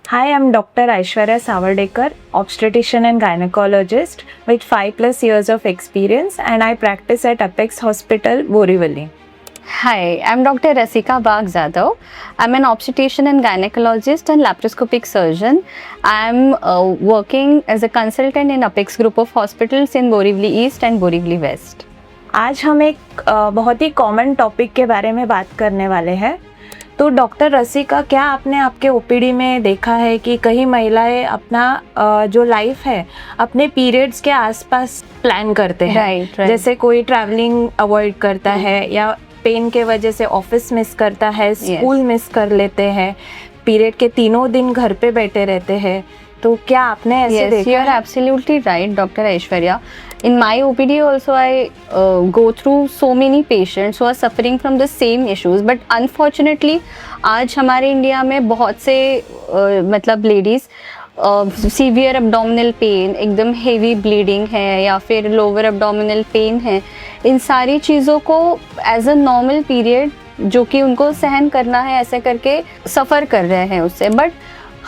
Hi, I'm Dr. Aishwarya Savardekar, obstetrician and gynecologist with 5+ years of experience, and I practice at Apex Hospital, Borivali. Hi, I'm Dr. Rasika Bagh Zadav. I'm an obstetrician and gynecologist and laparoscopic surgeon. I'm working as a consultant in Apex Group of Hospitals in Borivali East and Borivali West. आज हम एक बहुत ही common topic के बारे में बात करने वाले हैं। तो डॉक्टर रसिका, क्या आपने आपके ओपीडी में देखा है कि कई महिलाएं अपना जो लाइफ है अपने पीरियड्स के आसपास प्लान करते हैं, Right. जैसे कोई ट्रैवलिंग अवॉइड करता है या पेन के वजह से ऑफिस मिस करता है, स्कूल मिस कर लेते हैं, पीरियड के 3 दिन घर पे बैठे रहते हैं। तो क्या आपने ऐसे देखा? You are absolutely right, Dr. Aishwarya. In my OPD also, I go through so many patients who are suffering from the same issues. But unfortunately, आज हमारे इंडिया में बहुत से मतलब लेडीज़ सीवियर एब्डोमिनल पेन, एकदम हेवी ब्लीडिंग है या फिर लोअर एब्डोमिनल पेन है, इन सारी चीज़ों को एज अ नॉर्मल पीरियड जो कि उनको सहन करना है, ऐसे करके सफ़र कर रहे हैं उससे। बट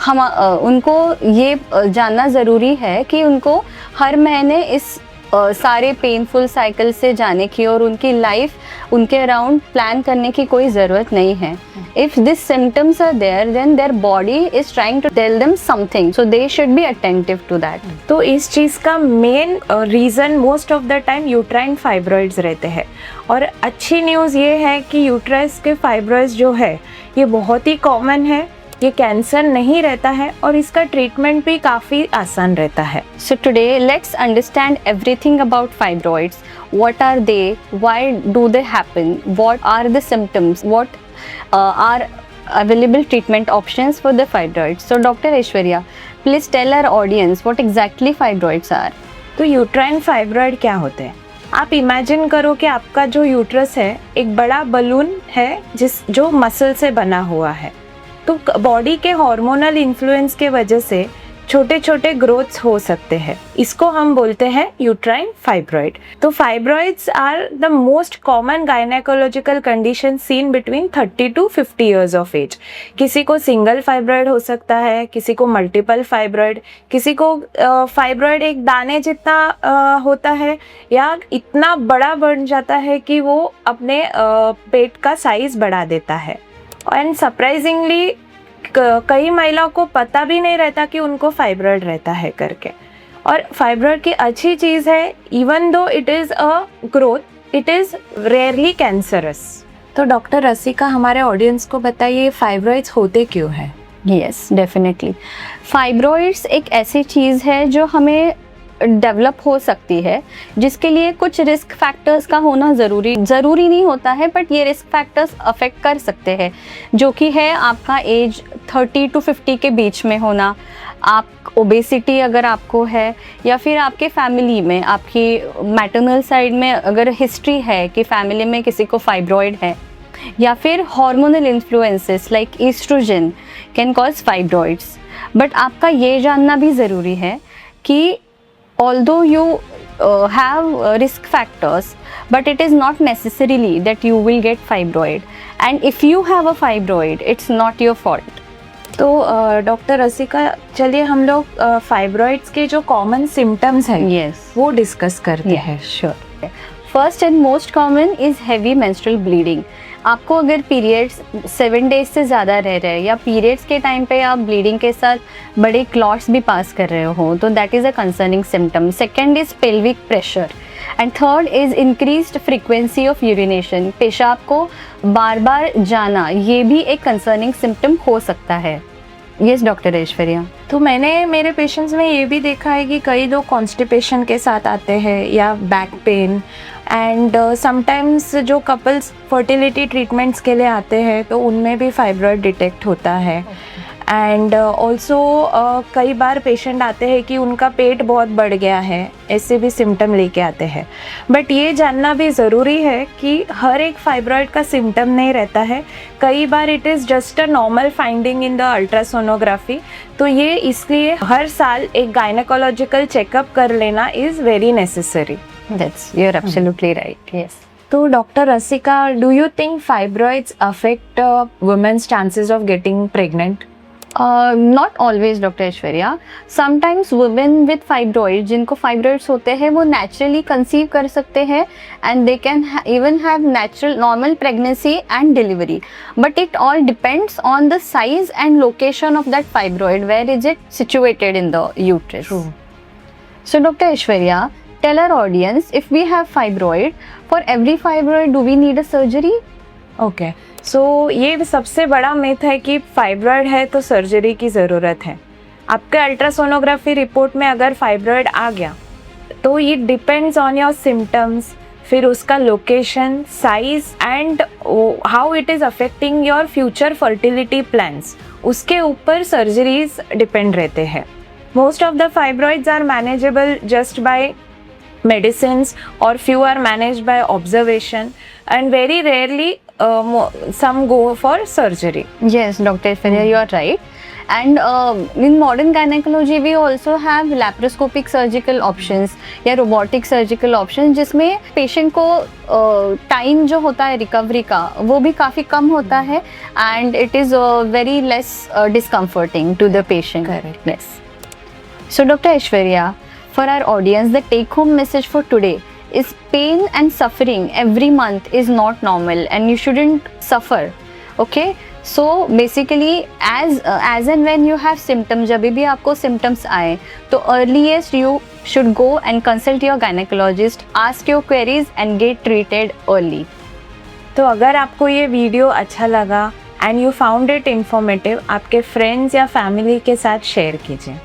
हम उनको ये जानना ज़रूरी है कि उनको हर महीने इस सारे पेनफुल साइकिल से जाने की और उनकी लाइफ उनके अराउंड प्लान करने की कोई ज़रूरत नहीं है। If this symptoms are there then their body is trying to tell them something, so they should be attentive to that. तो इस चीज़ का main reason most of the time uterine fibroids रहते हैं। और अच्छी न्यूज़ ये है कि यूट्रस के फाइब्रॉइड्स जो है ये बहुत ही कॉमन है, ये कैंसर नहीं रहता है और इसका ट्रीटमेंट भी काफ़ी आसान रहता है। So today let's understand everything about fibroids. What are they? Why do they happen? What are the symptoms? What are available treatment options for the fibroids? So Dr. Aishwarya, please tell our audience what exactly fibroids are. तो uterine fibroid क्या होते हैं? आप imagine करो कि आपका जो uterus है एक बड़ा बलून है जो मसल से बना हुआ है। तो बॉडी के हार्मोनल इन्फ्लुएंस के वजह से छोटे छोटे ग्रोथ्स हो सकते हैं, इसको हम बोलते हैं यूट्राइन फाइब्रॉइड। तो fibroids are the most common gynaecological condition seen between 30 to 50 years of age. किसी को सिंगल फाइब्रॉइड हो सकता है, किसी को मल्टीपल फाइब्रॉइड, किसी को फाइब्रॉइड एक दाने जितना होता है या इतना बड़ा बन जाता है कि वो अपने पेट का साइज बढ़ा देता है। एंड सरप्राइजिंगली कई महिलाओं को पता भी नहीं रहता कि उनको फाइब्रॉइड रहता है करके। और फाइब्रॉइड की अच्छी चीज़ है, even though it is a growth, it is rarely cancerous. तो डॉक्टर रसिका, हमारे ऑडियंस को बताइए फाइब्रॉइड्स होते क्यों हैं? Yes, definitely. फाइब्रॉइड्स एक ऐसी चीज़ है जो हमें डेवलप हो सकती है, जिसके लिए कुछ रिस्क फैक्टर्स का होना ज़रूरी नहीं होता है, बट ये रिस्क फैक्टर्स अफेक्ट कर सकते हैं, जो कि है आपका एज 30 to 50 के बीच में होना, आप ओबेसिटी अगर आपको है, या फिर आपके फैमिली में आपकी मैटरनल साइड में अगर हिस्ट्री है कि फैमिली में किसी को फाइब्रॉइड है, या फिर hormonal influences like oestrogen can cause fibroids. But आपका ये जानना भी ज़रूरी है कि although you have risk factors, but it is not necessarily that you will get fibroid, and if you have a fibroid it's not your fault. तो doctor रसिका, चलिए हम लोग फाइब्रॉइड्स के जो कॉमन सिम्टम्स हैं Yes. वो डिस्कस करते हैं। Sure. First and most common is heavy menstrual bleeding. आपको अगर पीरियड्स 7 डेज से ज़्यादा रह रहे हैं या पीरियड्स के टाइम पे आप ब्लीडिंग के साथ बड़े क्लॉट्स भी पास कर रहे हो, तो that is a concerning symptom. Second is pelvic pressure and third is increased frequency of urination. पेशाब को बार बार जाना, ये भी एक कंसर्निंग सिम्टम हो सकता है। Yes doctor Aishwarya. तो मैंने मेरे पेशेंट्स में ये भी देखा है कि कई लोग कॉन्स्टिपेशन के साथ आते हैं या बैक पेन, एंड समटाइम्स जो कपल्स फर्टिलिटी ट्रीटमेंट्स के लिए आते हैं तो उनमें भी फाइब्रॉइड डिटेक्ट होता है। एंड ऑल्सो कई बार पेशेंट आते हैं कि उनका पेट बहुत बढ़ गया है, ऐसे भी सिम्टम लेके आते हैं। बट ये जानना भी ज़रूरी है कि हर एक फाइब्रॉइड का सिम्टम नहीं रहता है, कई बार it is just a normal finding in the ultrasonography. तो ये इसलिए हर साल एक गायनेकोलॉजिकल चेकअप कर लेना is very necessary. You are absolutely right. Yes. तो doctor Rasika, do you think fibroids affect women's chances of getting pregnant? Not always doctor Aishwarya, sometimes women with fibroid, जिनको fibroids होते हैं, वो नेचुरली कंसीव कर सकते हैं and they can even have natural normal pregnancy and delivery, but it all depends on the size and location of that fibroid, where is it situated in the uterus. So Dr. Aishwarya, tell our audience, if we have fibroid, for every fibroid do we need a surgery? Okay, so ये सबसे बड़ा myth है कि fibroid है तो surgery की ज़रूरत है. आपके अल्ट्रासोनोग्राफी रिपोर्ट में अगर फाइब्रॉइड आ गया तो ये डिपेंड्स ऑन योर सिम्टम्स, फिर उसका location, size and how it is affecting your future fertility plans, उसके ऊपर सर्जरीज डिपेंड रहते हैं. Most of the fibroids are manageable just by medicines, or few are managed by observation, and very rarely some go for surgery. Yes, Dr. Aishwarya, you are right. And in modern gynecology, we also have laparoscopic surgical options या robotic surgical options, जिसमें patient को time जो होता है recovery का वो भी काफ़ी कम होता है, and it is very less discomforting to the patient. Correct. Yes. So Dr. Aishwarya, for our audience, the take home message for today is pain and suffering every month is not normal and you shouldn't suffer. Okay? So basically as and when you have symptoms, जब भी आपको symptoms आए तो earliest you should go and consult your gynecologist, ask your queries and get treated early. तो अगर आपको ये video अच्छा लगा and you found it informative, आपके फ्रेंड्स या फैमिली के साथ शेयर कीजिए.